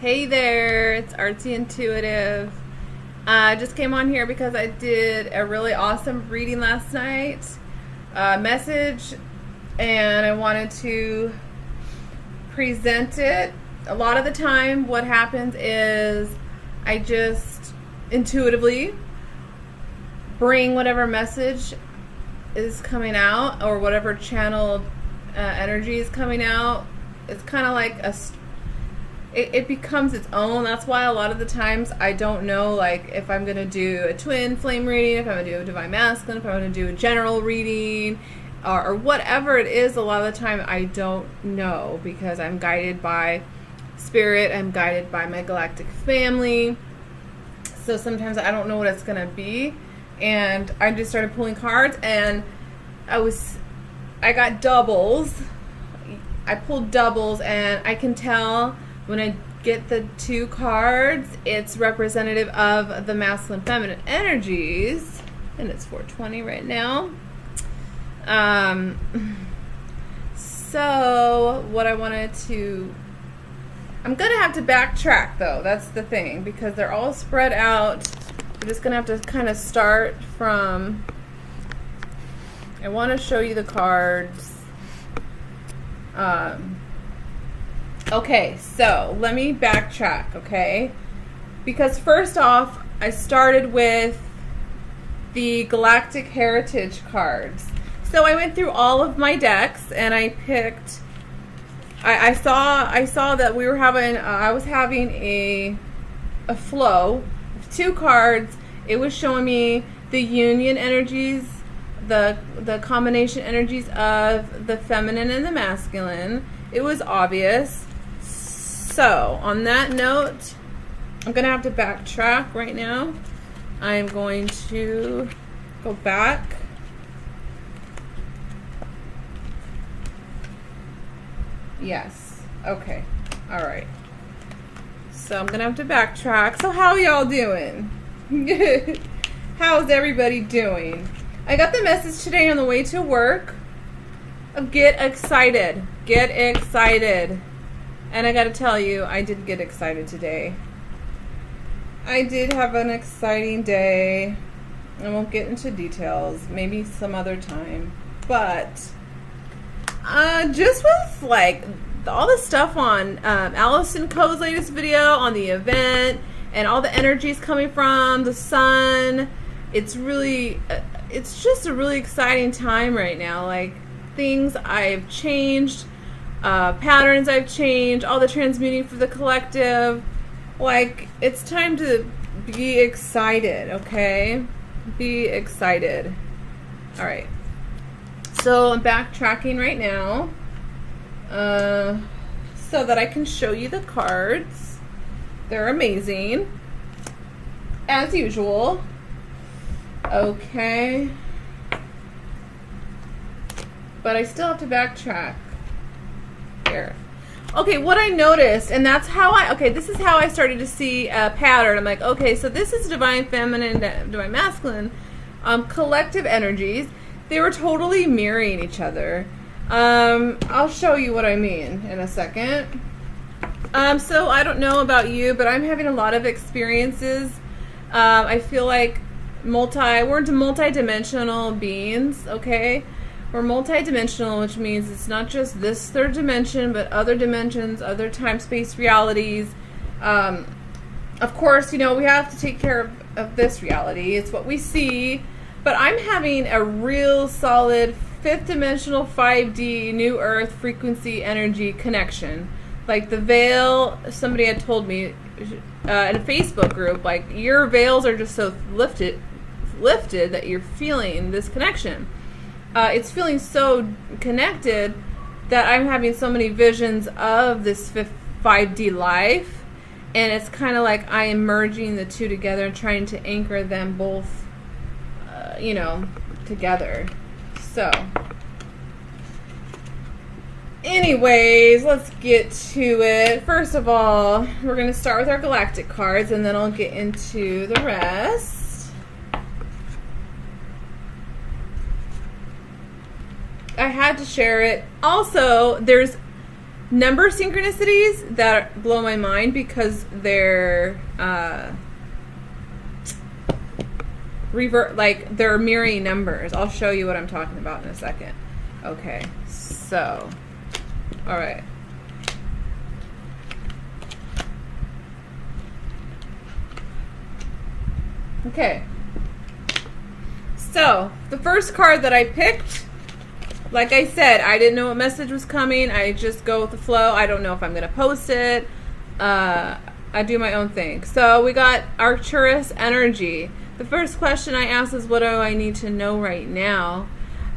Hey there, it's Artsy Intuitive. I just came on here because I did a really awesome reading last night, message, and I wanted to present it. A lot of the time what happens is I just intuitively bring whatever message is coming out or whatever channeled energy is coming out. It's kind of like it becomes its own. That's why a lot of the times I don't know, like, if I'm going to do a twin flame reading, if I'm going to do a divine masculine, if I'm going to do a general reading, or whatever it is. A lot of the time I don't know because I'm guided by spirit, I'm guided by my galactic family. So sometimes I don't know what it's going to be. And I just started pulling cards, and I got doubles. I pulled doubles, and I can tell when I get the two cards, it's representative of the masculine feminine energies, and it's 4:20 right now. So what I wanted to, I'm gonna have to backtrack though. That's the thing, because they're all spread out. I'm just gonna have to kind of start from. I want to show you the cards. Okay, so let me backtrack, okay? Because first off, I started with the Galactic Heritage cards. So I went through all of my decks and I picked. I saw that we were having. I was having a flow of two cards. It was showing me the union energies, the combination energies of the feminine and the masculine. It was obvious. So on that note, I'm gonna have to backtrack right now. I'm going to go back. Yes. Okay. All right. So I'm gonna have to backtrack. So how y'all doing? How's everybody doing? I got the message today on the way to work of get excited. Get excited. And I gotta tell you, I did get excited today. I did have an exciting day. I won't get into details. Maybe some other time. But just with like all the stuff on Allison Coe's latest video on the event and all the energies coming from the sun, it's really, it's just a really exciting time right now. Like, things I've changed, patterns I've changed, all the transmuting for the collective. Like, it's time to be excited, okay? Be excited. All right. So I'm backtracking right now so that I can show you the cards. They're amazing, as usual. Okay. But I still have to backtrack. Here. Okay, what I noticed, and that's how this is how I started to see a pattern. I'm like, okay, so this is divine feminine, divine masculine, collective energies. They were totally mirroring each other. I'll show you what I mean in a second. So I don't know about you, but I'm having a lot of experiences. I feel like we're into multi-dimensional beings, okay? We're multi-dimensional, which means it's not just this third dimension, but other dimensions, other time-space realities. Of course, we have to take care of this reality. It's what we see. But I'm having a real solid fifth dimensional 5D New Earth frequency energy connection. Like the veil, somebody had told me in a Facebook group, like, your veils are just so lifted that you're feeling this connection. It's feeling so connected that I'm having so many visions of this 5D life, and it's kind of like I am merging the two together and trying to anchor them both, together. So, anyways, let's get to it. First of all, we're going to start with our galactic cards, and then I'll get into the rest. I had to share it. Also, there's number synchronicities that blow my mind because they're they're mirroring numbers. I'll show you what I'm talking about in a second. Okay, so, all right. Okay. So, the first card that I picked, like I said, I didn't know what message was coming. I just go with the flow. I don't know if I'm going to post it. I do my own thing. So, we got Arcturus energy. The first question I asked is, what do I need to know right now?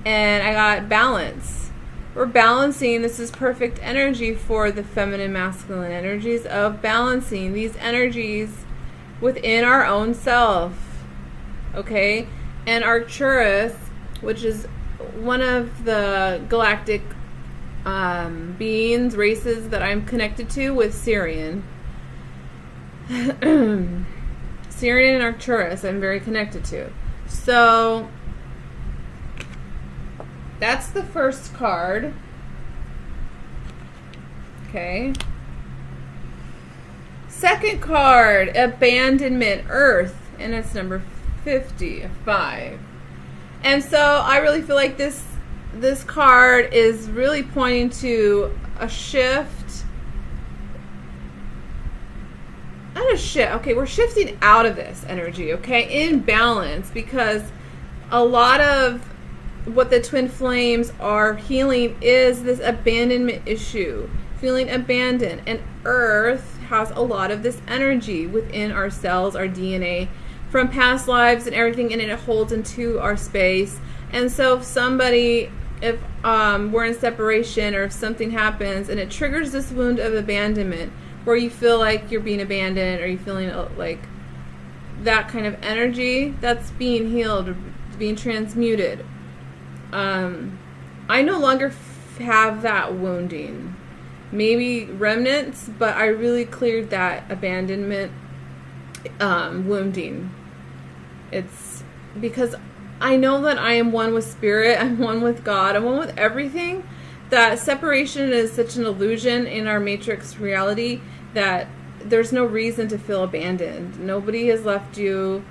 And I got balance. We're balancing. This is perfect energy for the feminine, masculine energies of balancing these energies within our own self. Okay? And Arcturus, which is one of the galactic beings, races that I'm connected to with Sirian. Sirian and Arcturus I'm very connected to. So that's the first card. Okay. Second card, abandonment, Earth, and it's number 55. And so I really feel like this card is really pointing to a shift. Not a shift. Okay, we're shifting out of this energy, okay, in balance, because a lot of what the twin flames are healing is this abandonment issue, feeling abandoned. And Earth has a lot of this energy within our cells, our DNA, from past lives and everything, and it holds into our space. And so if we're in separation, or if something happens and it triggers this wound of abandonment, where you feel like you're being abandoned, or you're feeling like that kind of energy, that's being healed, or being transmuted. I no longer have that wounding. Maybe remnants, but I really cleared that abandonment wounding. It's because I know that I am one with spirit, I'm one with God, I'm one with everything. That separation is such an illusion in our matrix reality that there's no reason to feel abandoned. Nobody has left you.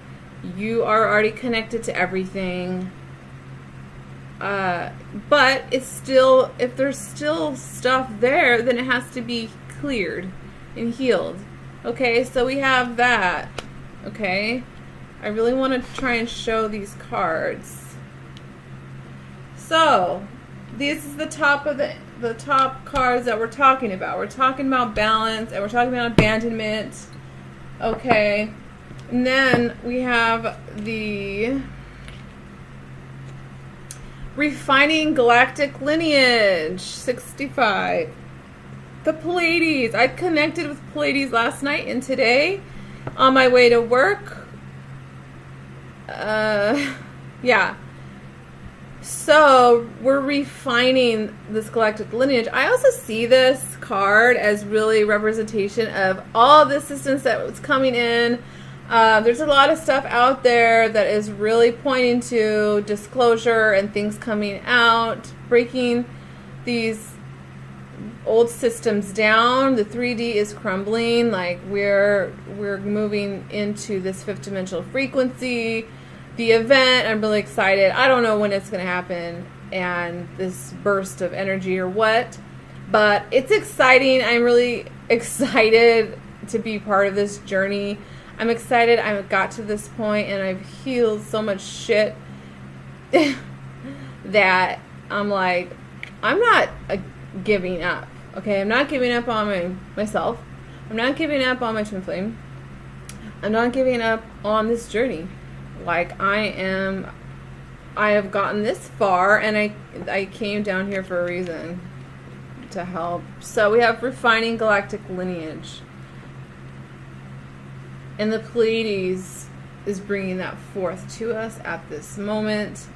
You are already connected to everything. But it's still, if there's still stuff there, then it has to be cleared and healed. Okay, so we have that. Okay, I really want to try and show these cards. So this is the top of the top cards that we're talking about. We're talking about balance, and we're talking about abandonment. Okay, and then we have the refining galactic lineage, 65. The Pleiades. I connected with Pleiades last night and today on my way to work. Yeah. So we're refining this galactic lineage. I also see this card as really representation of all the assistance that was coming in. There's a lot of stuff out there that is really pointing to disclosure and things coming out, breaking these old systems down. The 3D is crumbling. Like we're moving into this fifth dimensional frequency. The event, I'm really excited. I don't know when it's going to happen and this burst of energy or what, but it's exciting. I'm really excited to be part of this journey. I'm excited I got to this point and I've healed so much shit that I'm like, I'm not giving up. Okay, I'm not giving up on myself. I'm not giving up on my twin flame. I'm not giving up on this journey. Like I have gotten this far, and I came down here for a reason, to help. So we have refining galactic lineage. And the Pleiades is bringing that forth to us at this moment.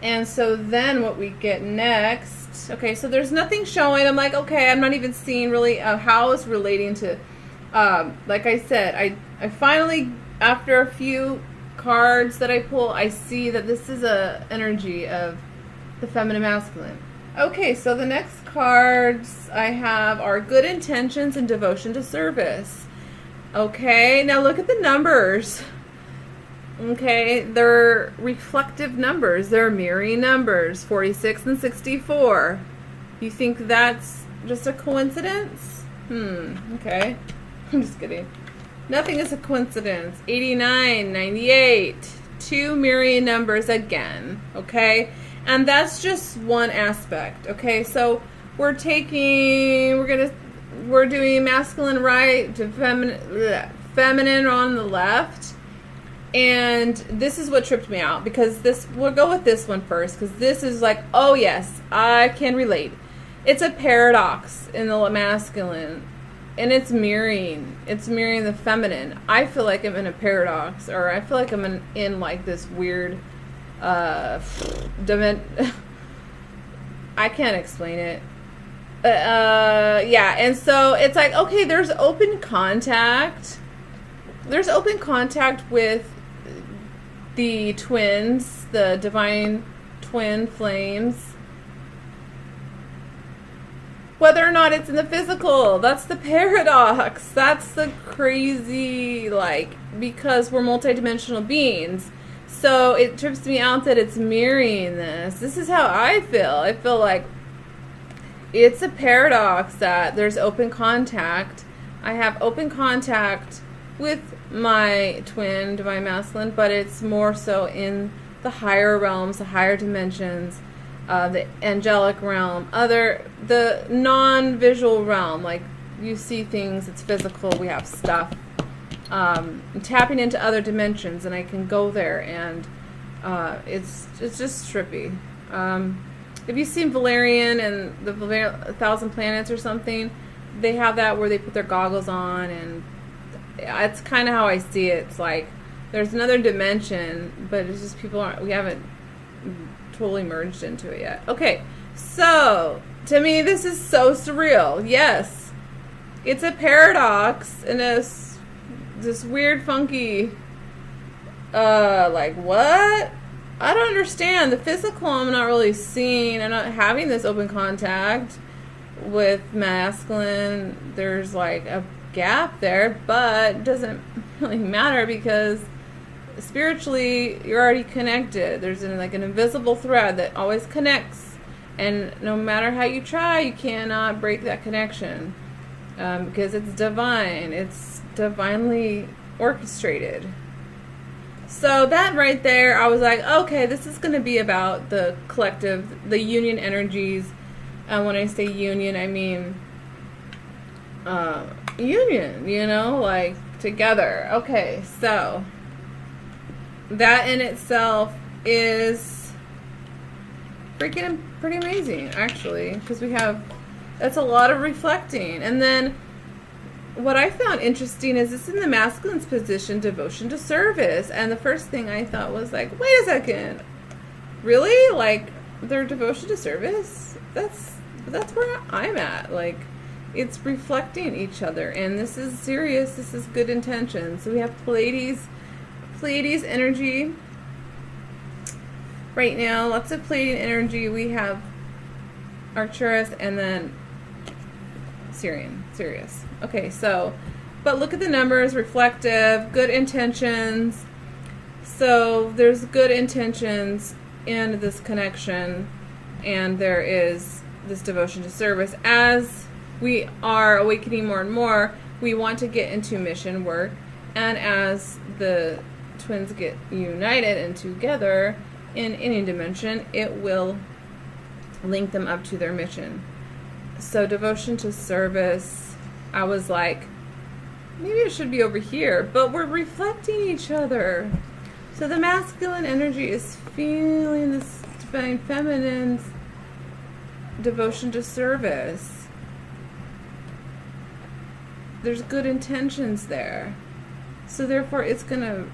And so then what we get next, okay, so there's nothing showing. I'm like, okay, I'm not even seeing really how it's relating to, like I said, I finally, after a few cards that I pull, I see that this is a energy of the feminine masculine. Okay, so the next cards I have are good intentions and devotion to service. Okay, now look at the numbers. Okay, they're reflective numbers. They're mirroring numbers, 46 and 64. You think that's just a coincidence? Okay. I'm just kidding. Nothing is a coincidence. 89, 98. Two mirroring numbers again. Okay? And that's just one aspect. Okay? So we're doing masculine right to feminine on the left. And this is what tripped me out, because we'll go with this one first, because this is like, oh yes, I can relate. It's a paradox in the masculine, and it's mirroring the feminine. I feel like I'm in a paradox, or I feel like I'm in like this weird I can't explain it. Yeah, and so it's like, okay, there's open contact with the twins, the divine twin flames, whether or not it's in the physical. That's the paradox. That's the crazy, like, because we're multidimensional beings. So it trips me out that it's mirroring this. This is how I feel. I feel like it's a paradox that there's open contact. I have open contact with my twin, divine masculine, but it's more so in the higher realms, the higher dimensions, the angelic realm, the non-visual realm, like you see things, it's physical, we have stuff. I'm tapping into other dimensions, and I can go there, and it's just trippy. Have you seen Valerian and the 1,000 Planets or something? They have that where they put their goggles on, and it's kind of how I see it. It's like there's another dimension, but it's just we haven't totally merged into it yet. Okay, so to me this is so surreal. Yes, it's a paradox in this weird funky like, what? I don't understand. The physical I'm not really seeing. I'm not having this open contact with masculine. There's like a gap there, but it doesn't really matter, because spiritually you're already connected. There's like an invisible thread that always connects, and no matter how you try, you cannot break that connection, because it's divine. It's divinely orchestrated. So that right there, I was like, okay, this is going to be about the collective, the union energies. And when I say union, I mean union, like together. Okay, so that in itself is freaking pretty amazing, actually, because that's a lot of reflecting. And then what I found interesting is this in the masculine's position, devotion to service. And the first thing I thought was like, wait a second, really? Like, their devotion to service? That's where I'm at. Like, it's reflecting each other, and this is serious. This is good intention. So we have Pleiades energy right now. Lots of Pleiadian energy. We have Arcturus and then Sirius. Okay, so, but look at the numbers, reflective, good intentions. So there's good intentions in this connection, and there is this devotion to service. As we are awakening more and more, we want to get into mission work, and as the twins get united and together in any dimension, it will link them up to their mission. So devotion to service, I was like, maybe it should be over here, but we're reflecting each other. So the masculine energy is feeling this divine feminine's devotion to service. There's good intentions there. So therefore it's going to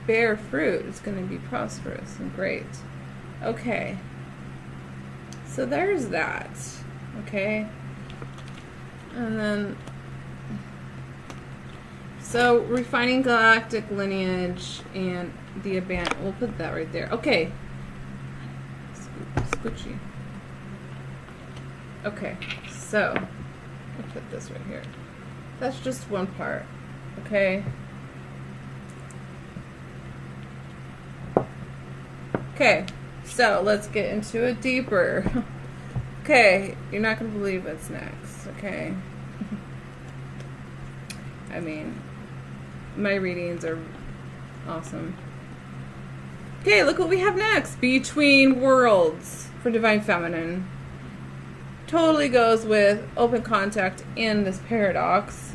bear fruit. It's going to be prosperous and great. Okay. So there's that. Okay. And then, so refining galactic lineage and the abandon. We'll put that right there. Okay. Squishy. Okay, so I'll put this right here. That's just one part. Okay. Okay, so let's get into it deeper. Okay, you're not going to believe what's next, okay? I mean, my readings are awesome. Okay, look what we have next. Between Worlds for Divine Feminine. Totally goes with open contact in this paradox.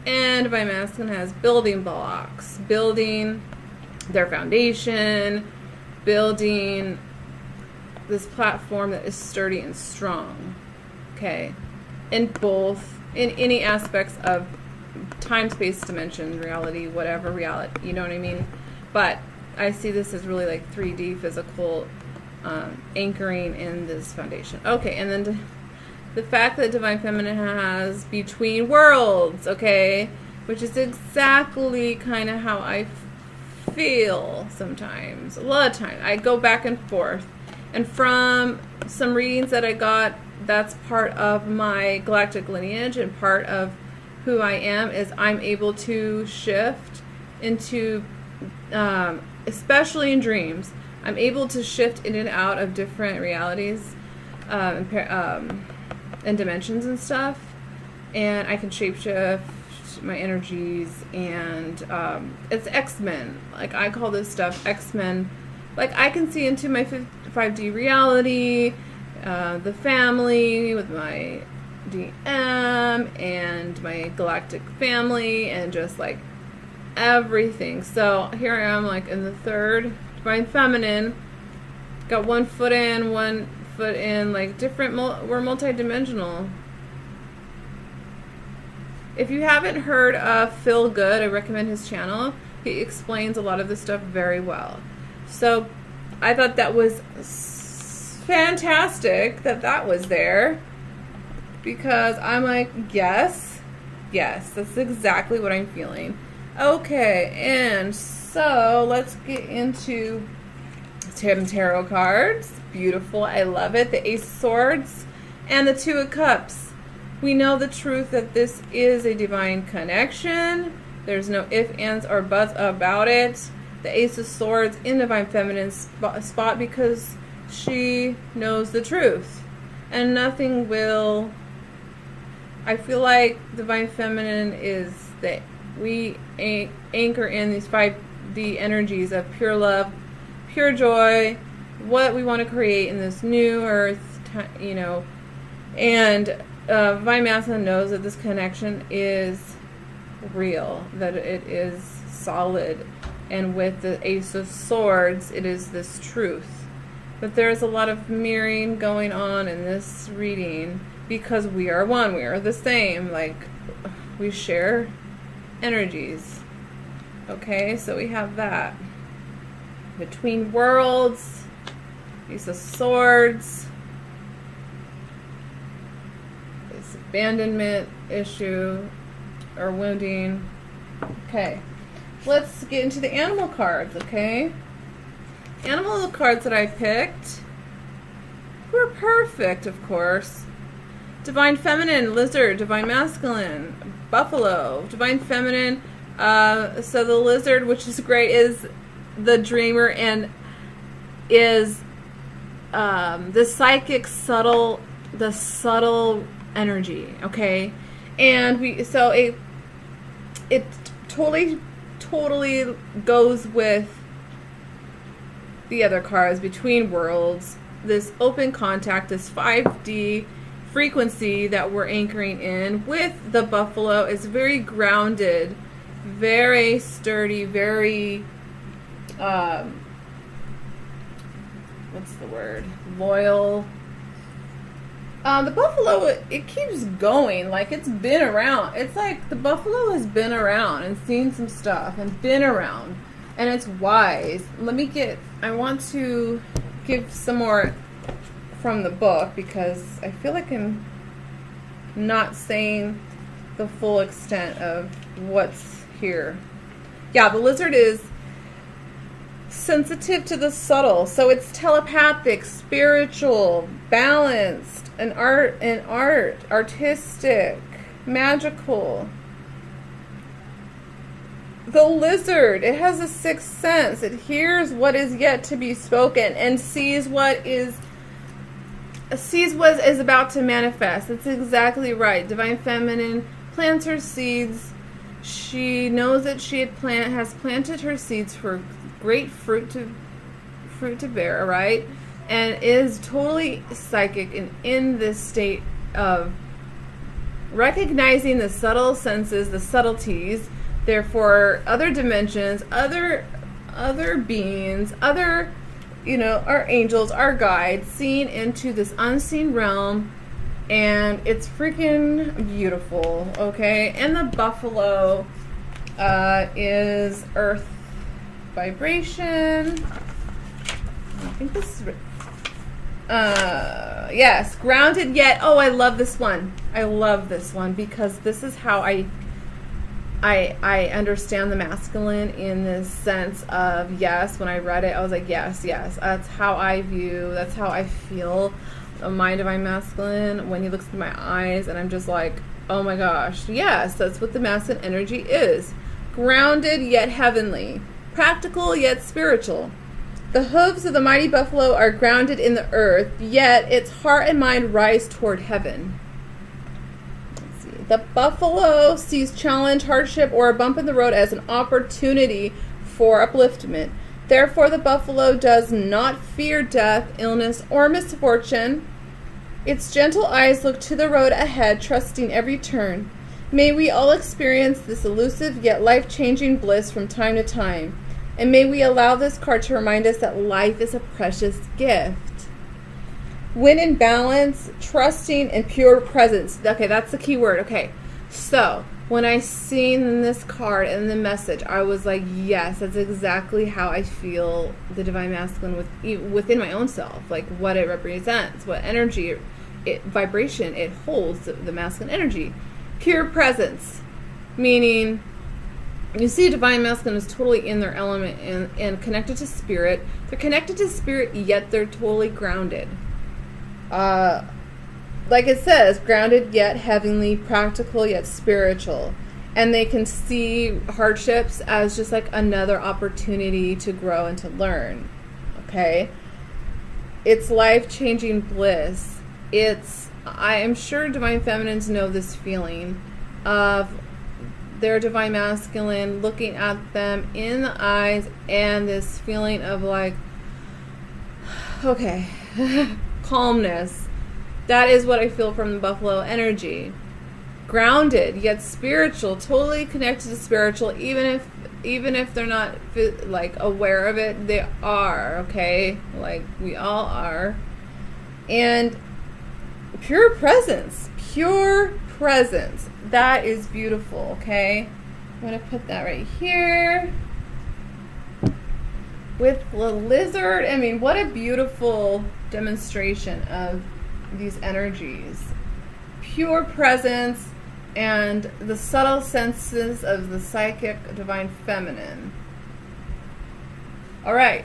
And Divine Masculine has building blocks. Building their foundation. Building this platform that is sturdy and strong. Okay. In any aspects of time, space, dimension, reality, whatever reality, you know what I mean? But I see this as really like 3D physical anchoring in this foundation. Okay, and then the fact that Divine Feminine has Between Worlds, okay, which is exactly kind of how I feel sometimes. A lot of times. I go back and forth. And from some readings that I got, that's part of my galactic lineage, and part of who I am is I'm able to shift into, especially in dreams, I'm able to shift in and out of different realities and dimensions and stuff. And I can shapeshift my energies, and it's X-Men. Like, I call this stuff X-Men. Like, I can see into my 5D reality, the family with my DM and my galactic family, and just like everything. So here I am, like in the third Divine Feminine, got one foot in, like different, we're multi-dimensional. If you haven't heard of Phil Good, I recommend his channel. He explains a lot of this stuff very well. So I thought that was fantastic that was there, because I'm like, yes, that's exactly what I'm feeling. Okay, and so let's get into Tim Tarot cards. Beautiful, I love it. The Ace of Swords and the Two of Cups. We know the truth that this is a divine connection. There's no ifs, ands, or buts about it. The Ace of Swords in Divine Feminine spot because she knows the truth. And nothing will... I feel like Divine Feminine is that we anchor in these 5D energies of pure love, pure joy, what we want to create in this new earth, you know. And Divine Masculine knows that this connection is real, that it is solid. And with the Ace of Swords, it is this truth. But there's a lot of mirroring going on in this reading, because we are one, we are the same. Like, we share energies. Okay, so we have that. Between Worlds, Ace of Swords, this abandonment issue or wounding. Okay. Let's get into the animal cards, okay? Animal cards that I picked were perfect, of course. Divine Feminine, Lizard. Divine Masculine, Buffalo. Divine Feminine, so the Lizard, which is great, is the dreamer and is the psychic subtle energy, okay? And it totally goes with the other cards, Between Worlds, this open contact, this 5D frequency that we're anchoring in. With the Buffalo is very grounded, very sturdy, very what's the word, loyal. The Buffalo, it keeps going. Like, it's been around. It's like the Buffalo has been around and seen some stuff and been around. And it's wise. I want to give some more from the book, because I feel like I'm not saying the full extent of what's here. Yeah, the Lizard is sensitive to the subtle. So it's telepathic, spiritual, balanced, artistic, magical. The lizard, it has a sixth sense. It hears what is yet to be spoken and sees what is about to manifest. That's exactly right. Divine Feminine plants her seeds. She knows that she has planted her seeds for great fruit to bear, right? And is totally psychic and in this state of recognizing the subtle senses, the subtleties. Therefore, other dimensions, other beings, our angels, our guides, seeing into this unseen realm, and it's freaking beautiful, okay? And the buffalo is earth vibration. I think this is yes, grounded yet. Oh, I love this one. I love this one because this is how I understand the masculine in this sense of, yes, when I read it, I was like, yes, that's how I view, that's how I feel my divine masculine when he looks in my eyes, and I'm just like, oh my gosh, yes, that's what the masculine energy is. Grounded yet heavenly, practical yet spiritual. The hooves of the mighty buffalo are grounded in the earth, yet its heart and mind rise toward heaven. The buffalo sees challenge, hardship, or a bump in the road as an opportunity for upliftment. Therefore, the buffalo does not fear death, illness, or misfortune. Its gentle eyes look to the road ahead, trusting every turn. May we all experience this elusive yet life-changing bliss from time to time. And may we allow this card to remind us that life is a precious gift. When in balance, trusting, and pure presence. Okay, that's the key word. Okay, so when I seen this card and the message, I was like, yes, that's exactly how I feel the divine masculine within my own self, like what it represents, what energy, vibration it holds, the masculine energy. Pure presence, meaning you see divine masculine is totally in their element and connected to spirit. They're connected to spirit, yet they're totally grounded. Like it says, grounded yet heavenly, practical yet spiritual. And they can see hardships as just like another opportunity to grow and to learn. Okay? It's life-changing bliss. I am sure divine feminines know this feeling of their divine masculine looking at them in the eyes and this feeling of like, okay, calmness. That is what I feel from the buffalo energy. Grounded yet spiritual, totally connected to spiritual, even if they're not like aware of it, they are, okay? Like we all are. And pure presence. That is beautiful, okay? I'm going to put that right here. With the lizard, I mean, what a beautiful demonstration of these energies. Pure presence and the subtle senses of the psychic divine feminine. All right,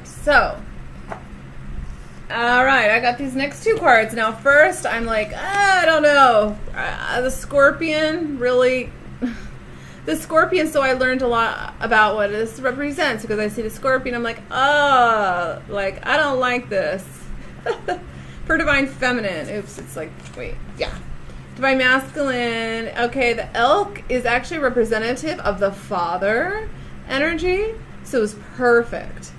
I got these next two cards. Now, first, I'm like, I don't know. The Scorpion, really. The Scorpion, so I learned a lot about what this represents because I see the Scorpion, I'm like, I don't like this. For Divine Feminine. Oops, it's like, wait, yeah. Divine Masculine. Okay, the elk is actually representative of the father energy. So it's perfect.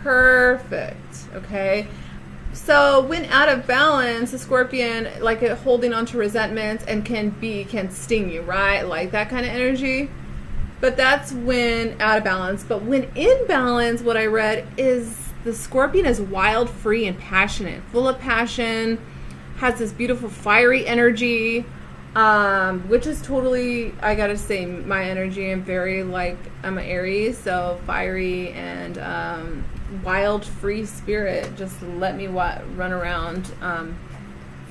Okay? So when out of balance, the Scorpion, like holding on to resentments and can sting you, right? Like that kind of energy. But that's when out of balance. But when in balance, what I read is the Scorpion is wild, free, and passionate. Full of passion, has this beautiful fiery energy, which is totally, I gotta say, my energy. I'm very I'm an Aries, so fiery and wild, free spirit. Just let me run around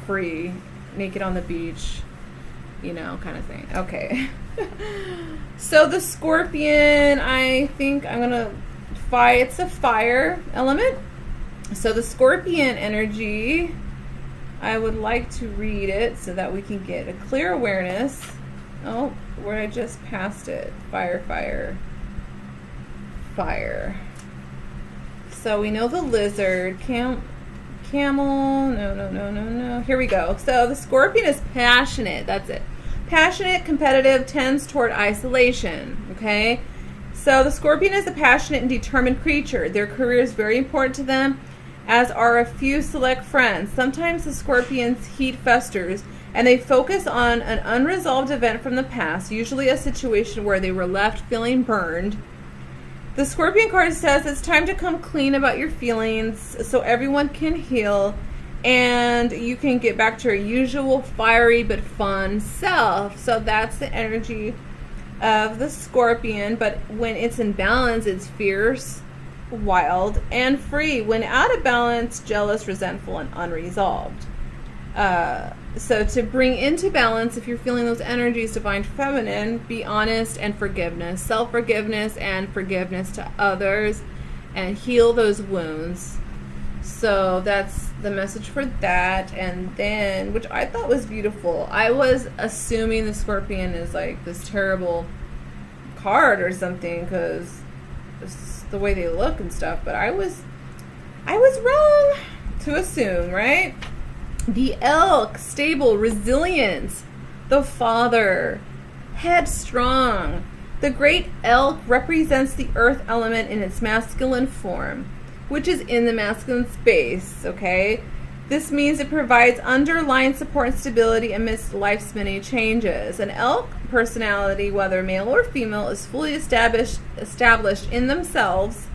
free, naked on the beach, kind of thing. Okay. So the Scorpion, I think I'm gonna it's a fire element. So the Scorpion energy, I would like to read it so that we can get a clear awareness. Oh, where I just passed it. Fire, fire, fire. So we know the lizard, camel, no. Here we go. So the Scorpion is passionate. That's it. Passionate, competitive, tends toward isolation. Okay? So the Scorpion is a passionate and determined creature. Their career is very important to them, as are a few select friends. Sometimes the Scorpion's heat festers, and they focus on an unresolved event from the past, usually a situation where they were left feeling burned. The Scorpion card says it's time to come clean about your feelings so everyone can heal and you can get back to your usual fiery but fun self. So that's the energy of the Scorpion. But when it's in balance, it's fierce, wild, and free. When out of balance, jealous, resentful, and unresolved. So to bring into balance, if you're feeling those energies, Divine Feminine, be honest and forgiveness, self-forgiveness and forgiveness to others, and heal those wounds. So that's the message for that. And then, which I thought was beautiful, I was assuming the Scorpion is like this terrible card or something because it's the way they look and stuff, but I was wrong to assume, right? The Elk, stable, resilient. The Father, headstrong. The great elk represents the earth element in its masculine form, which is in the masculine space, okay? This means it provides underlying support and stability amidst life's many changes. An elk personality, whether male or female, is fully established in themselves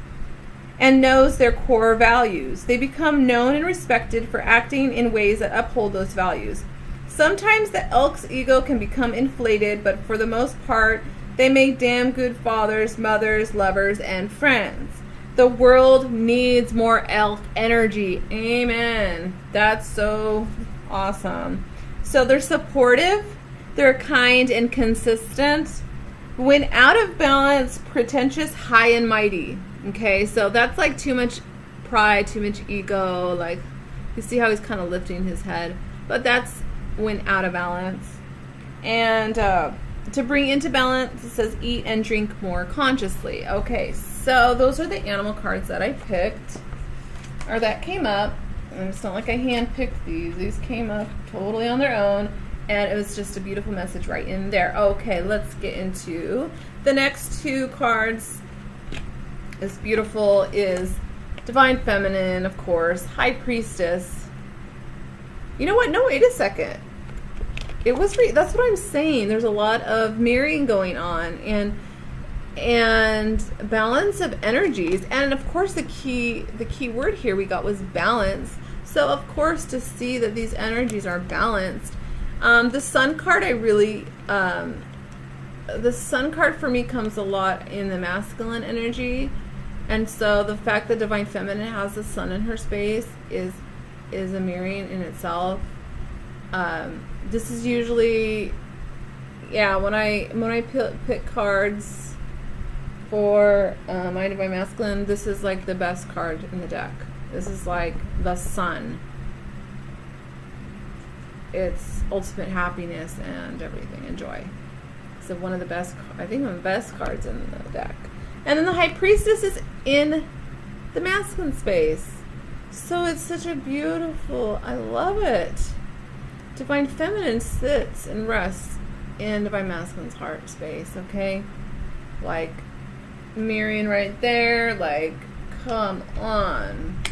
and knows their core values. They become known and respected for acting in ways that uphold those values. Sometimes the elk's ego can become inflated, but for the most part, they make damn good fathers, mothers, lovers, and friends. The world needs more elk energy. Amen. That's so awesome. So they're supportive, they're kind and consistent. When out of balance, pretentious, high and mighty. Okay, so that's like too much pride, too much ego. Like, you see how he's kind of lifting his head. But that's when out of balance. And to bring into balance, it says eat and drink more consciously. Okay, so those are the animal cards that I picked, or that came up. And it's not like I handpicked these. These came up totally on their own. And it was just a beautiful message right in there. Okay, let's get into the next two cards. This beautiful is Divine Feminine, of course. High Priestess. You know what? No, wait a second. It was that's what I'm saying. There's a lot of mirroring going on and balance of energies. And of course the key word here we got was balance. So of course, to see that these energies are balanced. The Sun card, the Sun card for me comes a lot in the masculine energy. And so the fact that Divine Feminine has the Sun in her space is a mirroring in itself. This is usually, yeah, when I pick cards for my Divine Masculine, this is like the best card in the deck. This is like the Sun. It's ultimate happiness and everything, and joy. So one of the best, I think one of the best cards in the deck. And then the High Priestess is in the masculine space. So it's such a beautiful, I love it. Divine Feminine sits and rests in Divine Masculine's heart space, okay? Like, mirroring right there, like, come on.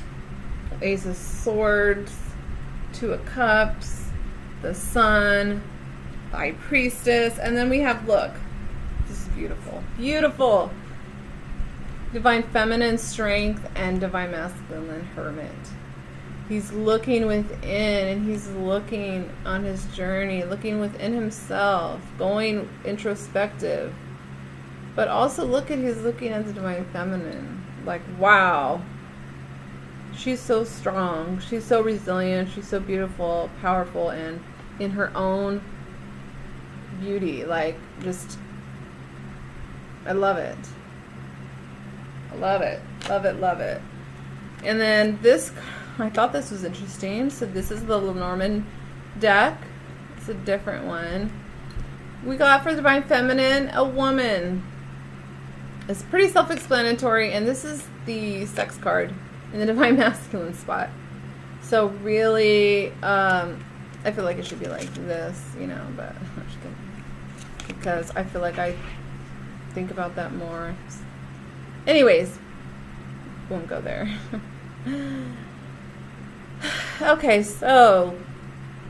Ace of Swords, Two of Cups, the Sun, High Priestess, and then we have, look, this is beautiful. Beautiful! Divine Feminine Strength and Divine Masculine Hermit. He's looking within, and he's looking on his journey, looking within himself, going introspective. But also he's looking at the Divine Feminine. Like, wow. She's so strong. She's so resilient. She's so beautiful, powerful, and in her own beauty. Like, just, I love it. I love it. Love it, love it. And then this, I thought this was interesting. So this is the Lenormand deck. It's a different one. We got for the Divine Feminine, a woman. It's pretty self-explanatory, and this is the sex card in the Divine Masculine spot. So really, I feel like it should be like this, you know, but I'm just kidding. Because I feel like I think about that more. Anyways, won't go there. Okay, so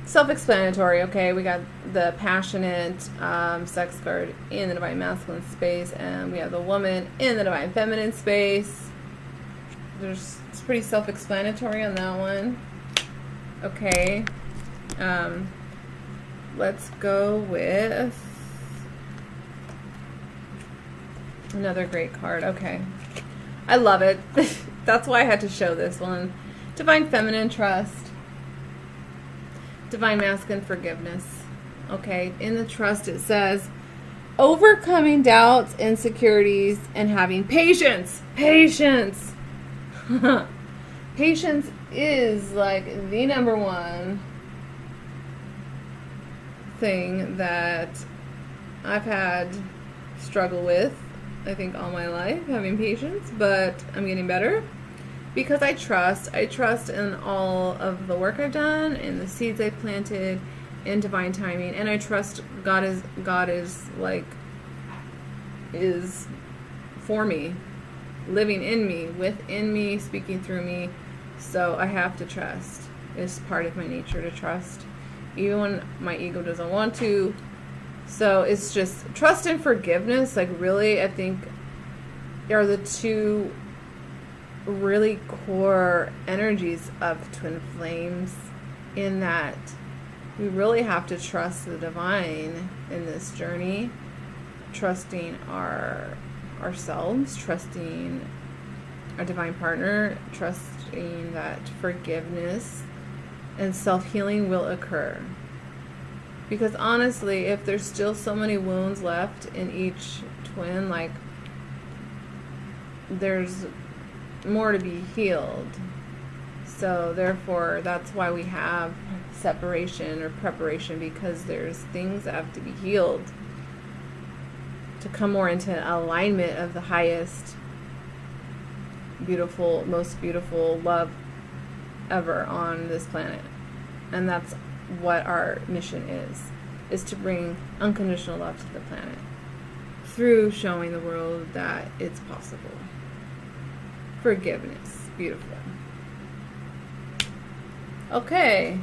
self-explanatory. Okay, we got the passionate sex card in the Divine Masculine space, and we have the woman in the Divine Feminine space. It's pretty self-explanatory on that one. Okay, let's go with another great card. Okay, I love it. That's why I had to show this one. Divine Feminine Trust. Divine Masculine Forgiveness. Okay, in the trust it says, overcoming doubts, insecurities, and having patience. Patience. Patience is like the number one thing that I've had struggle with, I think, all my life, having patience, but I'm getting better. Because I trust in all of the work I've done, in the seeds I planted, in divine timing, and I trust God is for me, living in me, within me, speaking through me. So I have to trust. It's part of my nature to trust, even when my ego doesn't want to. So it's just trust and forgiveness. Like really, I think are the two really core energies of twin flames, in that we really have to trust the divine in this journey, trusting ourselves, trusting our divine partner, trusting that forgiveness and self-healing will occur. Because honestly, if there's still so many wounds left in each twin, like there's more to be healed. So therefore, that's why we have separation or preparation, because there's things that have to be healed to come more into alignment of the highest, beautiful, most beautiful love ever on this planet. And that's what our mission is to bring unconditional love to the planet through showing the world that it's possible. Forgiveness. Beautiful. Okay,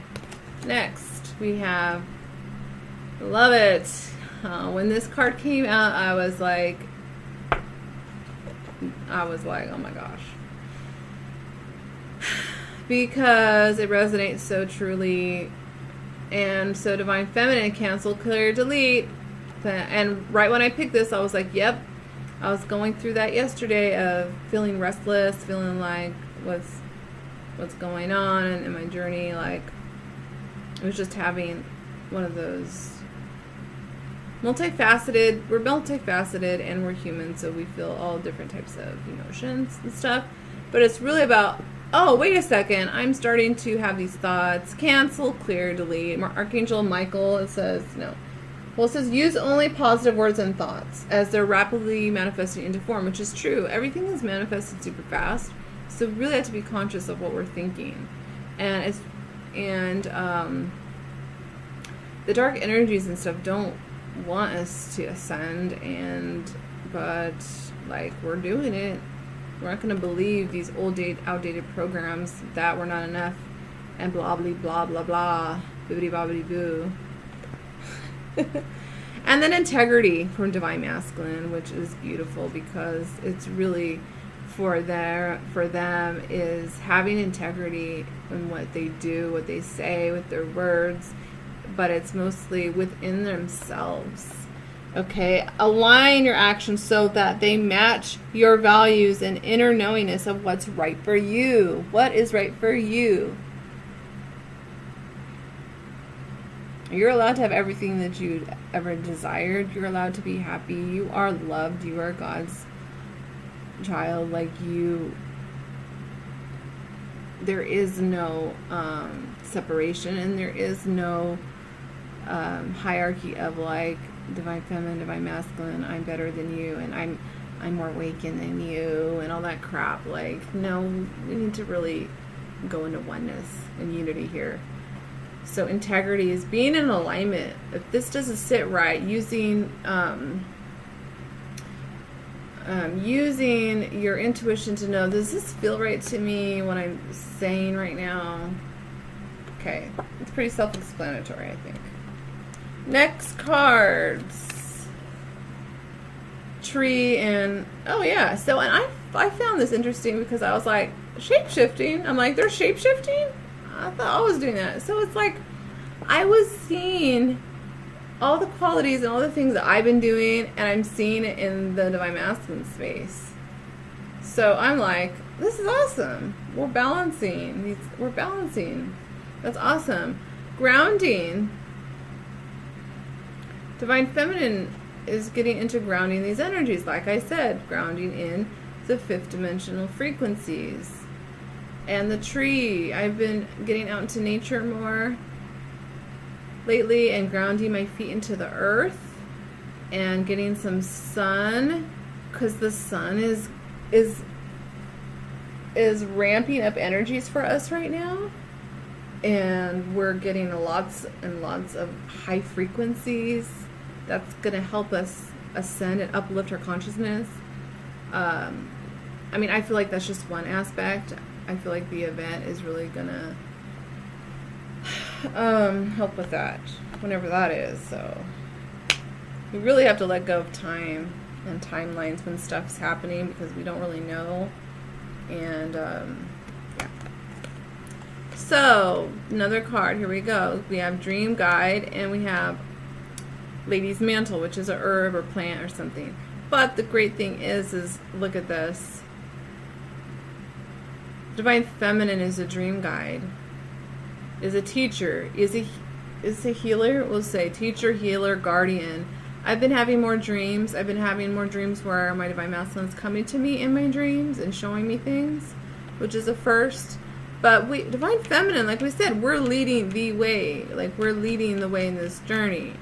next we have, love it. When this card came out, I was like, oh my gosh. Because it resonates so truly. And so Divine Feminine, cancel, clear, delete. And right when I picked this, I was like, yep. I was going through that yesterday of feeling restless, feeling like what's going on in my journey. Like, I was just having one of those we're multifaceted and we're human, so we feel all different types of emotions and stuff. But it's really about, oh, wait a second, I'm starting to have these thoughts. Cancel, clear, delete. Archangel Michael, it says, no. Well, it says, use only positive words and thoughts as they're rapidly manifesting into form, which is true. Everything is manifested super fast, so we really have to be conscious of what we're thinking. And the dark energies and stuff don't want us to ascend, but like, we're doing it. We're not going to believe these outdated programs that we're not enough and blah blah blah blah blah bibbidi bobbidi boo. And then integrity from Divine Masculine, which is beautiful, because it's really for them is having integrity in what they do, what they say, with their words, but it's mostly within themselves. Okay, align your actions so that they match your values and inner knowingness of what's right for you. What is right for you? You're allowed to have everything that you ever desired. You're allowed to be happy. You are loved. You are God's child, like there is no separation, and there is no hierarchy of like divine feminine, divine masculine, I'm better than you, and I'm more awakened than you, and all that crap. Like, no, we need to really go into oneness and unity here. So integrity is being in alignment. If this doesn't sit right, using your intuition to know, does this feel right to me, what I'm saying right now? Okay, it's pretty self-explanatory, I think. Next cards. Tree and, oh yeah, so, and I found this interesting because I was like, shape-shifting. I'm like, they're shape-shifting? I thought I was doing that. So it's like, I was seeing all the qualities and all the things that I've been doing, and I'm seeing it in the divine masculine space. So I'm like, this is awesome. We're balancing. That's awesome. Grounding. Divine feminine is getting into grounding these energies. Like I said, grounding in the fifth dimensional frequencies. And the tree. I've been getting out into nature more lately and grounding my feet into the earth and getting some sun, because the sun is ramping up energies for us right now, and we're getting lots and lots of high frequencies that's going to help us ascend and uplift our consciousness. I mean, I feel like that's just one aspect. I feel like the event is really gonna help with that, whenever that is. So we really have to let go of time and timelines when stuff's happening, because we don't really know. And yeah. So another card, here we go. We have Dream Guide, and we have Lady's Mantle, which is a herb or plant or something. But the great thing is look at this. Divine feminine is a dream guide, is a teacher, is a healer. We'll say teacher, healer, guardian. I've been having more dreams. I've been having more dreams where my divine masculine is coming to me in my dreams and showing me things, which is a first. But divine feminine, like we said, we're leading the way. Like, we're leading the way in this journey.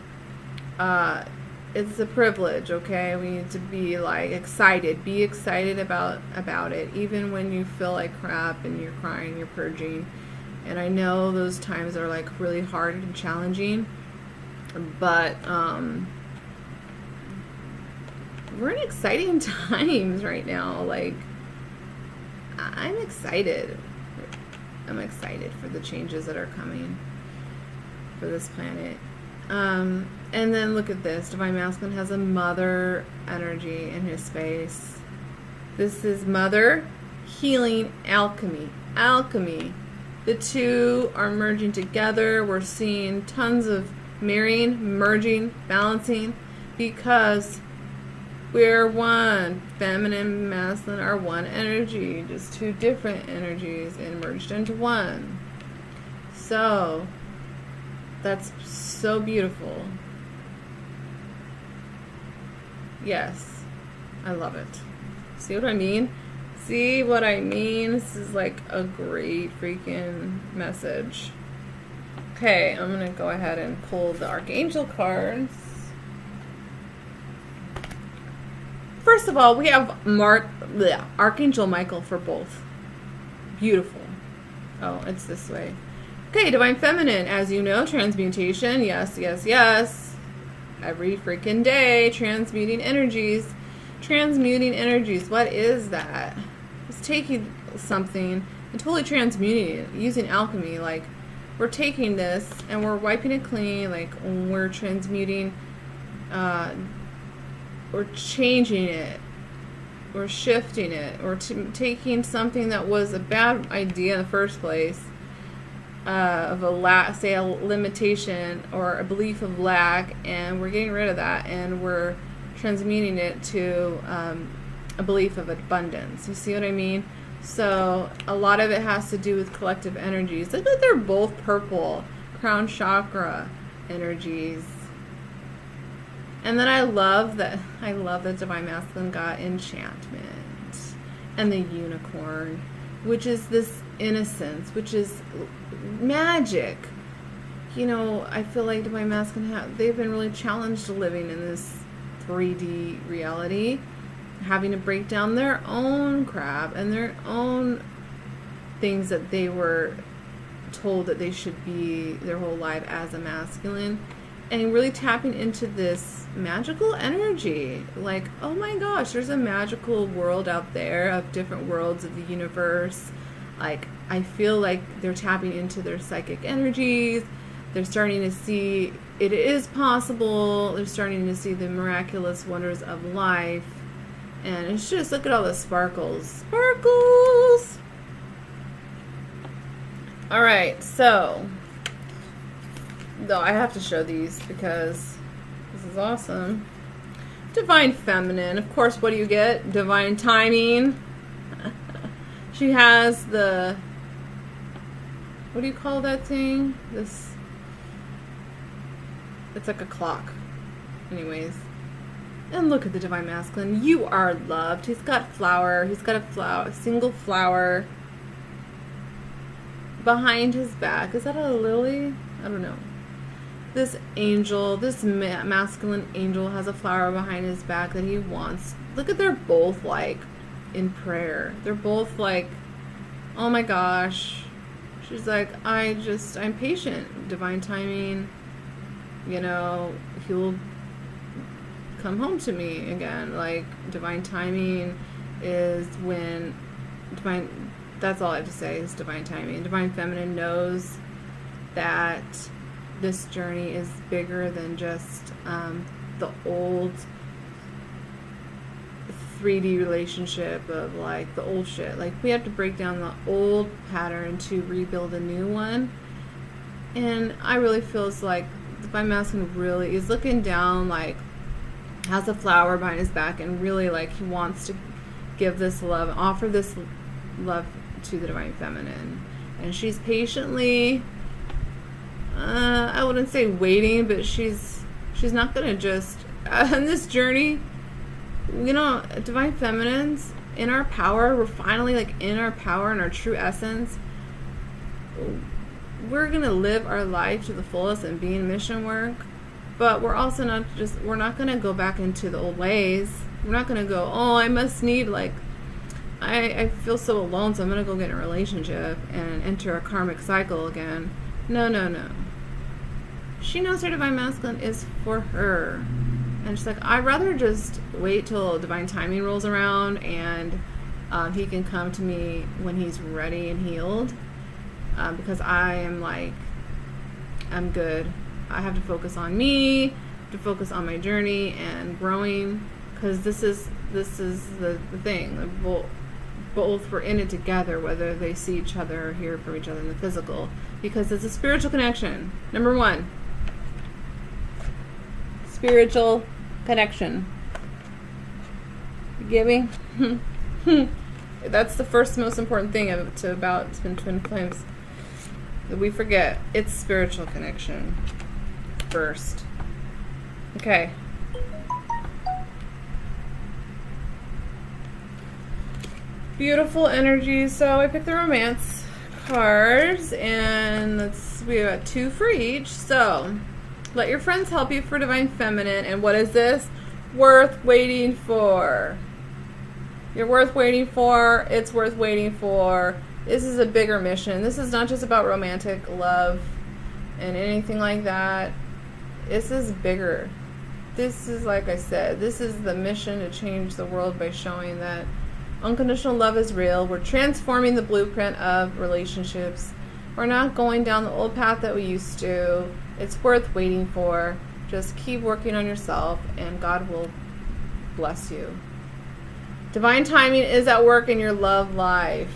It's a privilege, okay? We need to be like excited. Be excited about it, even when you feel like crap and you're crying, you're purging. And I know those times are like really hard and challenging, but we're in exciting times right now. Like, I'm excited. I'm excited for the changes that are coming for this planet. And then look at this. Divine Masculine has a mother energy in his space. This is mother, healing, alchemy. Alchemy. The two are merging together. We're seeing tons of marrying, merging, balancing, because we're one. Feminine, masculine are one energy. Just two different energies and merged into one. So that's so beautiful. Yes, I love it. See what I mean? See what I mean? This is like a great freaking message. Okay, I'm going to go ahead and pull the Archangel cards. First of all, we have Archangel Michael for both. Beautiful. Oh, it's this way. Okay, Divine Feminine, as you know, transmutation. Yes, yes, yes. Every freaking day, transmuting energies. Transmuting energies. What is that? It's taking something and totally transmuting it using alchemy. Like, we're taking this and we're wiping it clean. Like, we're transmuting, we're changing it. We're shifting it. We're taking something that was a bad idea in the first place, of a limitation or a belief of lack, and we're getting rid of that, and we're transmuting it to a belief of abundance. You see what I mean? So a lot of it has to do with collective energies. Look like they're both purple, crown chakra energies. And then I love that Divine Masculine got enchantment. and the unicorn, which is this innocence, which is magic. You know, I feel like Divine Masculine, they've been really challenged living in this 3D reality, having to break down their own crap and their own things that they were told that they should be their whole life as a masculine, and really tapping into this magical energy. Like, oh my gosh, there's a magical world out there of different worlds of the universe. Like, I feel like they're tapping into their psychic energies. They're starting to see it is possible. They're starting to see the miraculous wonders of life. And it's just, look at all the sparkles. Sparkles! Alright, so, though I have to show these because this is awesome. Divine Feminine. Of course, what do you get? Divine Timing. She has the, what do you call that thing? This, it's like a clock. Anyways. And look at the Divine Masculine. You are loved. He's got flower. He's got a single flower behind his back. Is that a lily? I don't know. This angel, this masculine angel has a flower behind his back that he wants. Look at, they're both like in prayer. They're both like, oh my gosh. She's like, I'm patient. Divine timing. You know, he'll come home to me again. Like, divine timing is when that's all I have to say is divine timing. Divine Feminine knows that this journey is bigger than just the old 3D relationship of like the old shit. Like, we have to break down the old pattern to rebuild a new one. And I really feel it's like Divine Masculine really is looking down, like, has a flower behind his back, and really like he wants to give this love, offer this love to the Divine Feminine. And she's patiently, I wouldn't say waiting, but she's not gonna just on this journey. You know, Divine Feminines, in our power, we're finally like in our power and our true essence. We're gonna live our life to the fullest and be in mission work. But we're also we're not going to go back into the old ways. We're not going to go, oh, I must need, like, I feel so alone, so I'm going to go get in a relationship and enter a karmic cycle again. No, no, no. She knows her Divine Masculine is for her. And she's like, I'd rather just wait till divine timing rolls around and he can come to me when he's ready and healed. Because I am like, I'm good. I have to focus on me, to focus on my journey and growing, because this is the thing. Both were in it together, whether they see each other or hear from each other in the physical, because it's a spiritual connection. Number one, spiritual connection. You get me? That's the first most important thing about twin flames that we forget. It's spiritual connection first. Okay. Beautiful energy. So I picked the romance cards, and we have 2 for each. So let your friends help you for Divine Feminine. And what is this? Worth waiting for. You're worth waiting for. It's worth waiting for. This is a bigger mission. This is not just about romantic love and anything like that. This is bigger. This is, like I said, this is the mission to change the world by showing that unconditional love is real. We're transforming the blueprint of relationships. We're not going down the old path that we used to. It's worth waiting for. Just keep working on yourself, and God will bless you. Divine timing is at work in your love life.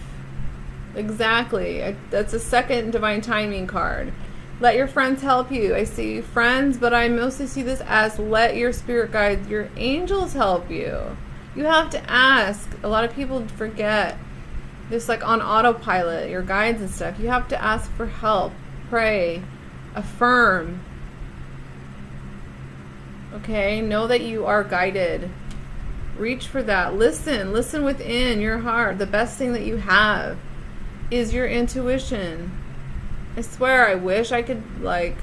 Exactly. That's a second divine timing card. Let your friends help you. I see friends, but I mostly see this as let your spirit guides, your angels help you. You have to ask. A lot of people forget. Just like on autopilot, your guides and stuff. You have to ask for help. Pray. Affirm. Okay? Know that you are guided. Reach for that. Listen within your heart. The best thing that you have is your intuition. I swear, I wish I could, like,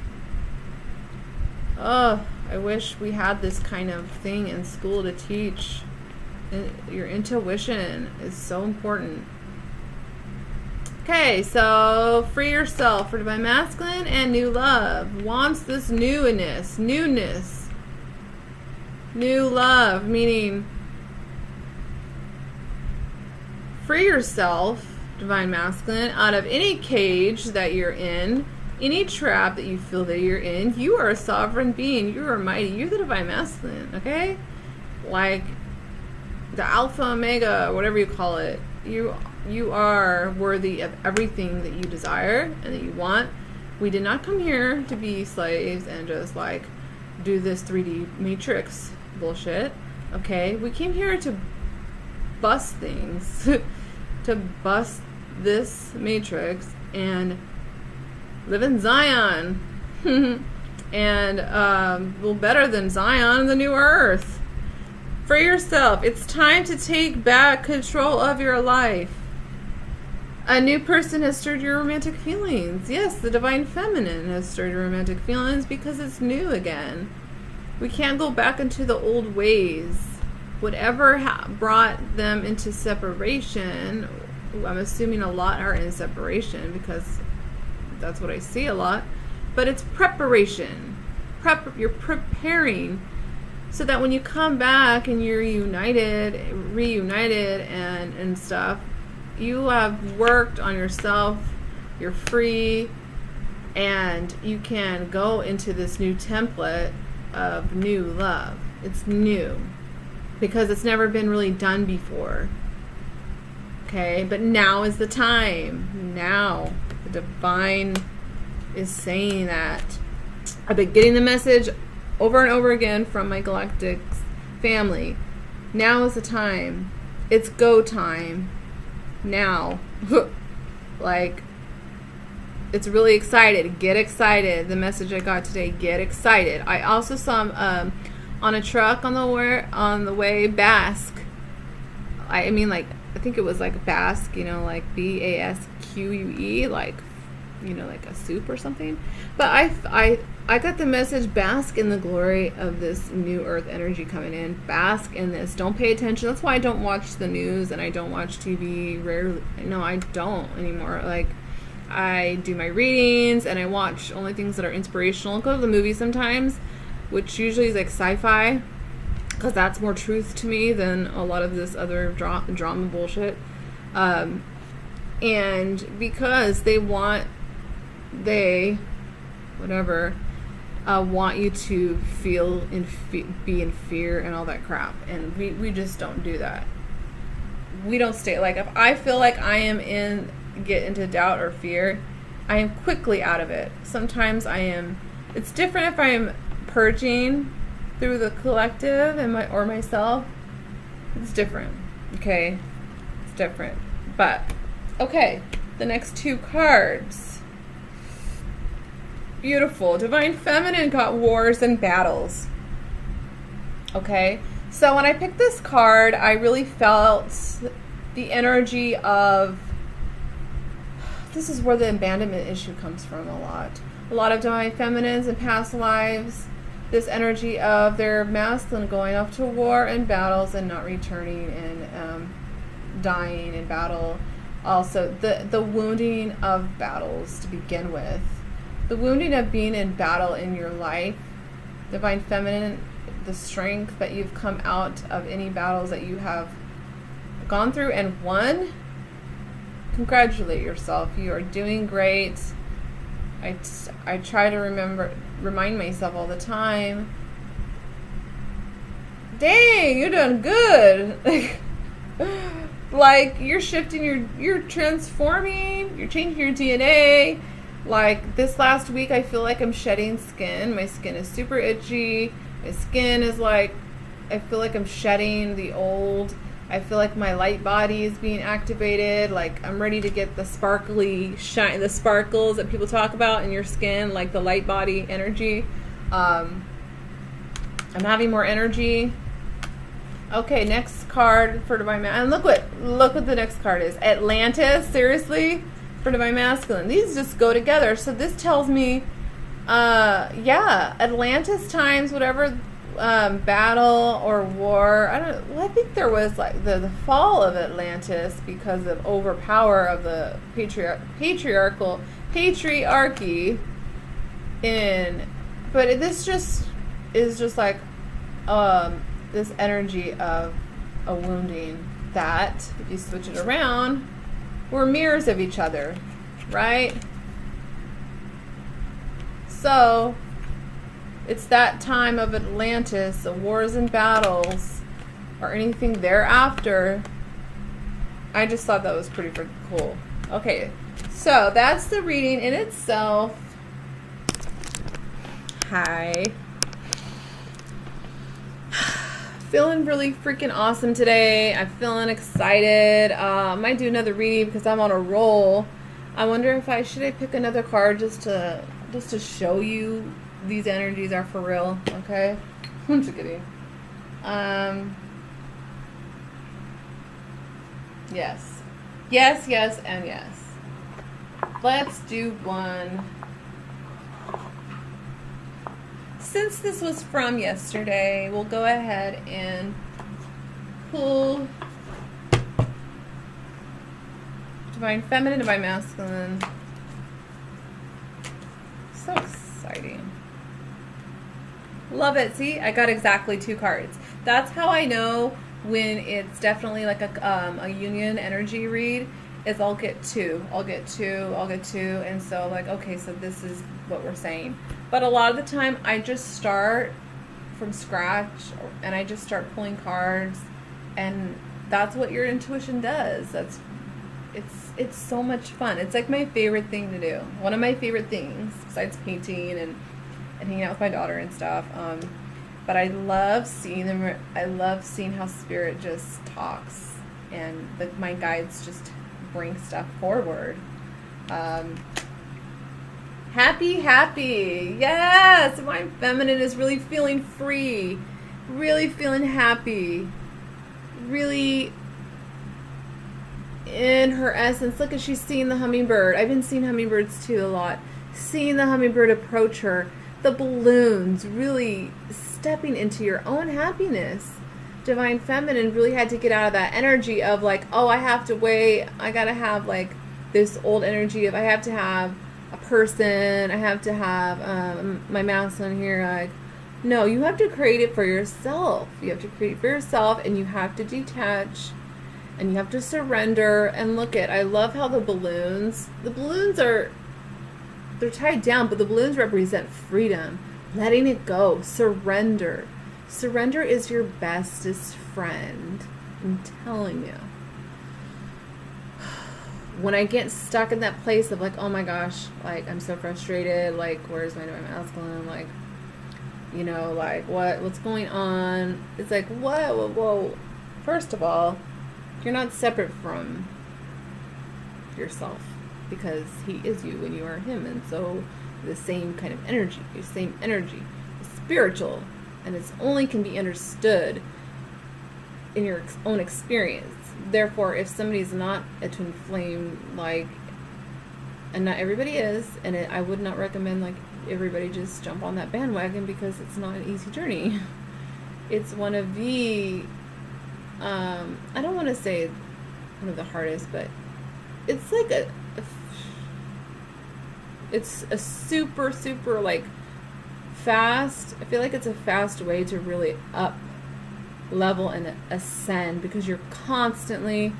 I wish we had this kind of thing in school to teach. Your intuition is so important. Okay, so free yourself for Divine Masculine and New Love wants this newness. New love, meaning free yourself, Divine Masculine, out of any cage that you're in, any trap that you feel that you're in. You are a sovereign being. You are mighty. You're the Divine Masculine, okay? Like the Alpha Omega, whatever you call it. You are worthy of everything that you desire and that you want. We did not come here to be slaves and just like do this 3D matrix bullshit, okay? We came here to bust things, to bust this matrix and live in Zion. And well, better than Zion, the new earth. For yourself, it's time to take back control of your life. A new person has stirred your romantic feelings. Yes, the Divine Feminine has stirred your romantic feelings because it's new again. We can't go back into the old ways. Whatever brought them into separation, I'm assuming a lot are in separation because that's what I see a lot. But it's preparation. You're preparing so that when you come back and you're reunited and stuff, you have worked on yourself, you're free, and you can go into this new template of new love. It's new because it's never been really done before. Okay, but now is the time. Now, the Divine is saying that. I've been getting the message over and over again from my galactic family. Now is the time. It's go time. Now. Like, it's really excited. Get excited. The message I got today, get excited. I also saw on a truck on the way Basque. I mean, like, I think it was like Basque, you know, like BASQUE, like, you know, like a soup or something. But I got the message, bask in the glory of this new earth energy coming in. Bask in this. Don't pay attention. That's why I don't watch the news and I don't watch TV rarely. No, I don't anymore. Like, I do my readings and I watch only things that are inspirational. I'll go to the movies sometimes, which usually is like sci-fi, because that's more truth to me than a lot of this other drama bullshit. And because they want you to feel be in fear and all that crap, and we just don't do that. We don't stay, like, if I feel like I am get into doubt or fear, I am quickly out of it. Sometimes it's different if I am purging through the collective and myself. It's different, okay? It's different. But okay, the next two cards. Beautiful. Divine Feminine got wars and battles. Okay, so when I picked this card, I really felt the energy of, this is where the abandonment issue comes from a lot. A lot of Divine Feminines in past lives, this energy of their masculine going off to war and battles and not returning and dying in battle. Also, the wounding of battles to begin with. The wounding of being in battle in your life. Divine Feminine, the strength that you've come out of any battles that you have gone through and won. Congratulate yourself. You are doing great. I try to remind myself all the time. Dang, you're doing good. Like, you're shifting, you're transforming, you're changing your DNA. Like, this last week, I feel like I'm shedding skin. My skin is super itchy. My skin is like, I feel like I'm shedding the old. I feel like my light body is being activated. Like, I'm ready to get the sparkly shine, the sparkles that people talk about in your skin, like the light body energy. I'm having more energy. Okay, next card for Divine Masculine. And look what the next card is. Atlantis, seriously? For Divine Masculine. These just go together. So this tells me, yeah, Atlantis times whatever battle or war. I think there was like the fall of Atlantis because of overpower of the patriarchy but this just is just like this energy of a wounding that, if you switch it around, we're mirrors of each other, right? So it's that time of Atlantis, the wars and battles, or anything thereafter. I just thought that was pretty freaking cool. Okay, so that's the reading in itself. Hi. Feeling really freaking awesome today. I'm feeling excited. Might do another reading because I'm on a roll. I wonder if should I pick another card just to show you these energies are for real. Okay, I'm just kidding. Yes, and yes. Let's do one. Since this was from yesterday, we'll go ahead and pull Divine Feminine, Divine Masculine. So exciting. Love it. See, I got exactly 2 cards. That's how I know when it's definitely like a union energy read, is I'll get 2. And so like, okay, so this is what we're saying. But a lot of the time I just start from scratch and I just start pulling cards, and that's what your intuition does. It's so much fun. It's like my favorite thing to do. One of my favorite things besides painting and hanging out with my daughter and stuff. But I love seeing them. I love seeing how spirit just talks, and my guides just bring stuff forward. Happy. Yes, my feminine is really feeling free, really feeling happy, really in her essence. Look at, she's seeing the hummingbird. I've been seeing hummingbirds too a lot. Seeing the hummingbird approach her, the balloons, really stepping into your own happiness. Divine Feminine really had to get out of that energy of like, oh, I have to wait. I gotta have like this old energy of I have to have a person. I have to have my masculine here. Like, no, you have to create it for yourself. You have to create it for yourself, and you have to detach, and you have to surrender. And look at, I love how the balloons are, they're tied down, but the balloons represent freedom, letting it go, surrender. Surrender is your bestest friend. I'm telling you. When I get stuck in that place of like, oh my gosh, like I'm so frustrated, like where's my divine masculine, like, you know, like what's going on? It's like, whoa. First of all, you're not separate from yourself, because he is you and you are him, and so the same kind of energy, is spiritual, and it's only can be understood in your own experience. Therefore, if somebody's not a twin flame, like, and not everybody is, and I would not recommend like everybody just jump on that bandwagon, because it's not an easy journey. It's one of the I don't want to say one of the hardest, but it's like it's a super like fast. I feel like it's a fast way to really up level and ascend, because you're constantly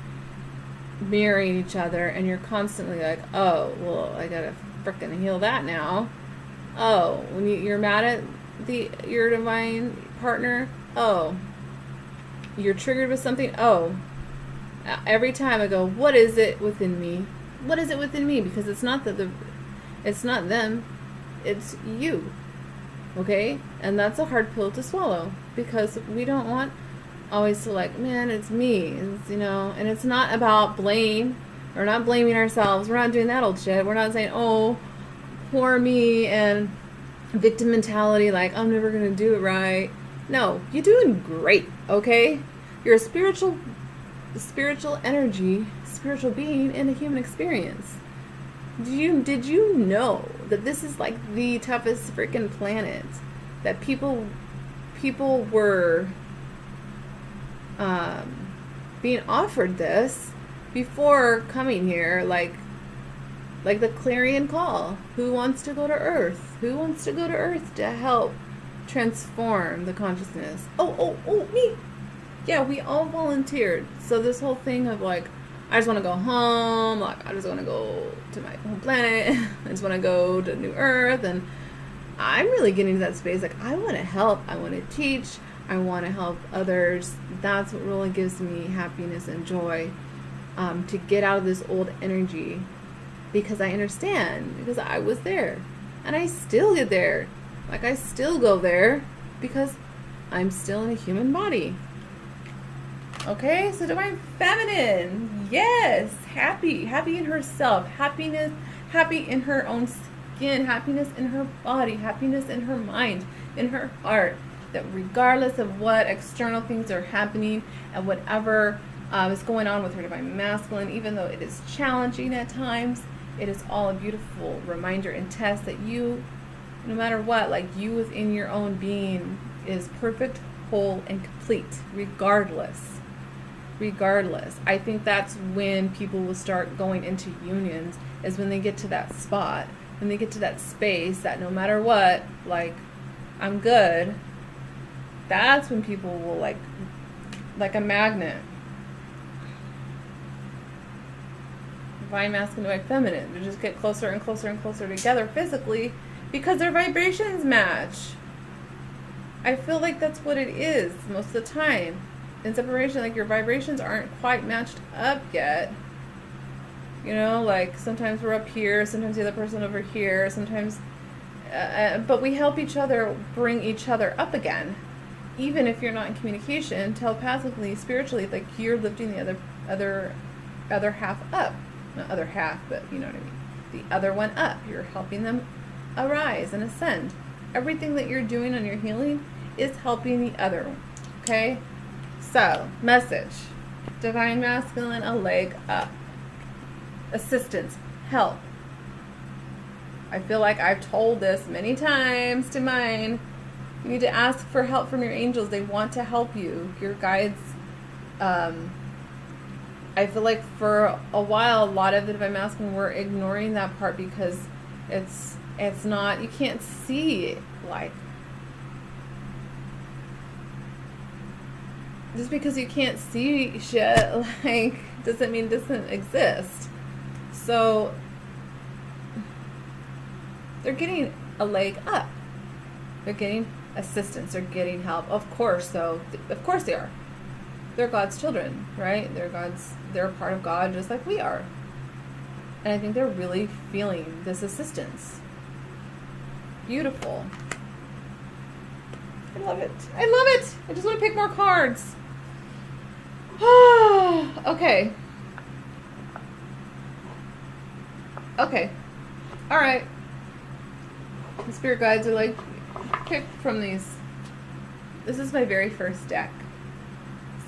mirroring each other, and you're constantly like, oh, well, I gotta frickin' heal that now. Oh, when you're mad at your divine partner, oh, you're triggered with something, oh, every time I go, what is it within me? What is it within me? Because it's not it's not them, it's you. Okay? And that's a hard pill to swallow, because we don't want always to like, man, it's me. It's, you know, and it's not about blame. We're not blaming ourselves. We're not doing that old shit. We're not saying, oh, poor me, and victim mentality, like, I'm never going to do it right. No, you're doing great, okay? You're a spiritual energy, spiritual being in a human experience. Did you know that this is like the toughest freaking planet? That people were being offered this before coming here, like the clarion call. Who wants to go to Earth? Who wants to go to Earth to help transform the consciousness? Oh, me. Yeah, we all volunteered. So this whole thing of like, I just want to go home, like I just want to go to my home planet, I just want to go to New Earth, and I'm really getting to that space, like I want to help, I want to teach, I want to help others. That's what really gives me happiness and joy, to get out of this old energy, because I understand, because I was there, and I still get there, like I still go there, because I'm still in a human body. Okay, so Divine Feminine, yes, happy in herself, happiness, happy in her own skin, happiness in her body, happiness in her mind, in her heart, that regardless of what external things are happening and whatever is going on with her Divine Masculine, even though it is challenging at times, it is all a beautiful reminder and test that you, no matter what, like you within your own being is perfect, whole, and complete, regardless. I think that's when people will start going into unions, is when they get to that spot, when they get to that space that no matter what, like, I'm good. That's when people will like a magnet. Divine Masculine, Divine Feminine, they just get closer and closer and closer together physically because their vibrations match. I feel like that's what it is most of the time. In separation, like your vibrations aren't quite matched up yet. You know, like sometimes we're up here, sometimes the other person over here, sometimes, but we help each other bring each other up again. Even if you're not in communication, telepathically, spiritually, like you're lifting the other half up. Not other half, but you know what I mean. The other one up. You're helping them arise and ascend. Everything that you're doing on your healing is helping the other one. Okay? So, message. Divine Masculine, a leg up. Assistance. Help. I feel like I've told this many times to mine. You need to ask for help from your angels. They want to help you. Your guides. I feel like for a while, a lot of the Divine Masculine were ignoring that part because it's not, you can't see it, like. Just because you can't see shit, like, doesn't mean it doesn't exist. So, they're getting a leg up. They're getting assistance. They're getting help. Of course, though. Of course they are. They're God's children, right? They're a part of God just like we are. And I think they're really feeling this assistance. Beautiful. I love it. I love it. I just want to pick more cards. Okay. Okay. All right. The spirit guides are like, pick from these. This is my very first deck.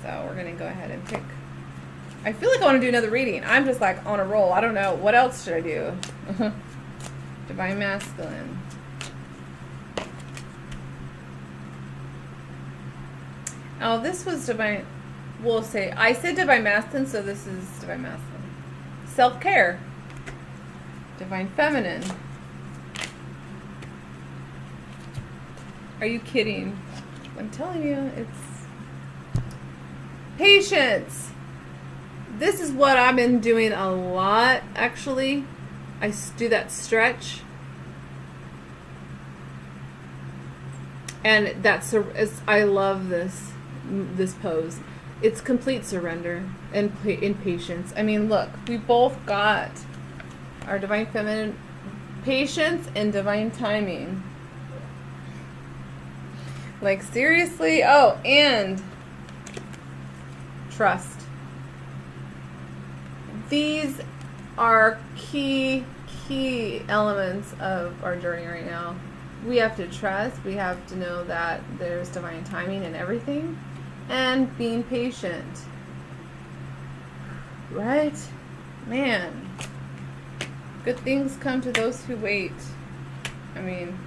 So we're going to go ahead and pick. I feel like I want to do another reading. I'm just like on a roll. I don't know. What else should I do? Divine Masculine. Oh, this was Divine. We'll say, I said Divine Masculine, so this is Divine Masculine. Self-care. Divine Feminine. Are you kidding? I'm telling you, it's patience. This is what I've been doing a lot, actually. I do that stretch. And I love this pose. It's complete surrender and patience. I mean, look, we both got our Divine Feminine patience and divine timing. Like, seriously? Oh, and trust. These are key elements of our journey right now. We have to trust. We have to know that there's divine timing in everything. and being patient. Right? Man. Good things come to those who wait. I mean,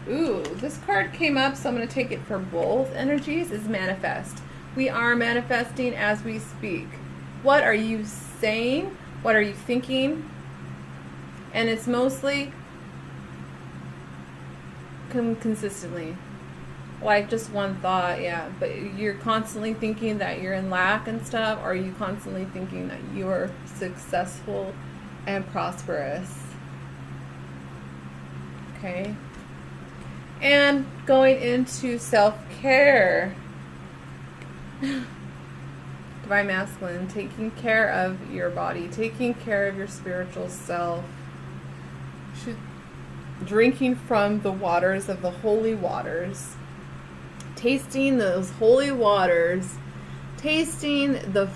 ooh, this card came up, so I'm going to take it for both energies, is manifest. We are manifesting as we speak. What are you saying? What are you thinking? And it's mostly consistently. Like just one thought, yeah. But you're constantly thinking that you're in lack and stuff, or are you constantly thinking that you're successful and prosperous? Okay. And going into self-care. Divine Masculine, taking care of your body, taking care of your spiritual self. Drinking from the waters of the holy waters. Tasting those holy waters. Tasting the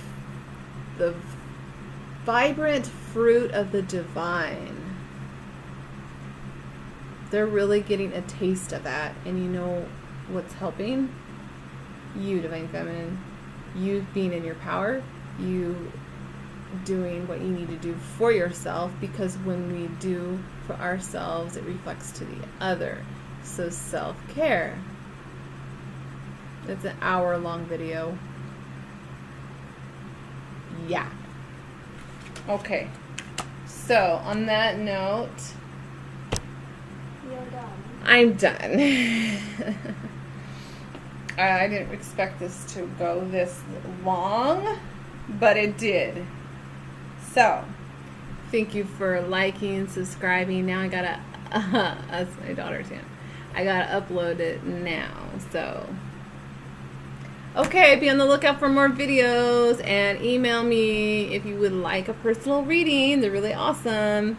vibrant fruit of the divine. They're really getting a taste of that. And you know what's helping? You, Divine Feminine. You being in your power. You doing what you need to do for yourself. Because when we do for ourselves, it reflects to the other. So self-care. It's an hour-long video. Yeah. Okay. So, on that note... You're done. I'm done. I didn't expect this to go this long, but it did. So, thank you for liking, subscribing. Now I gotta, that's my daughter's hand. I gotta upload it now, so. Okay, be on the lookout for more videos and email me if you would like a personal reading. They're really awesome.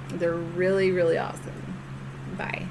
They're really, really awesome. Bye.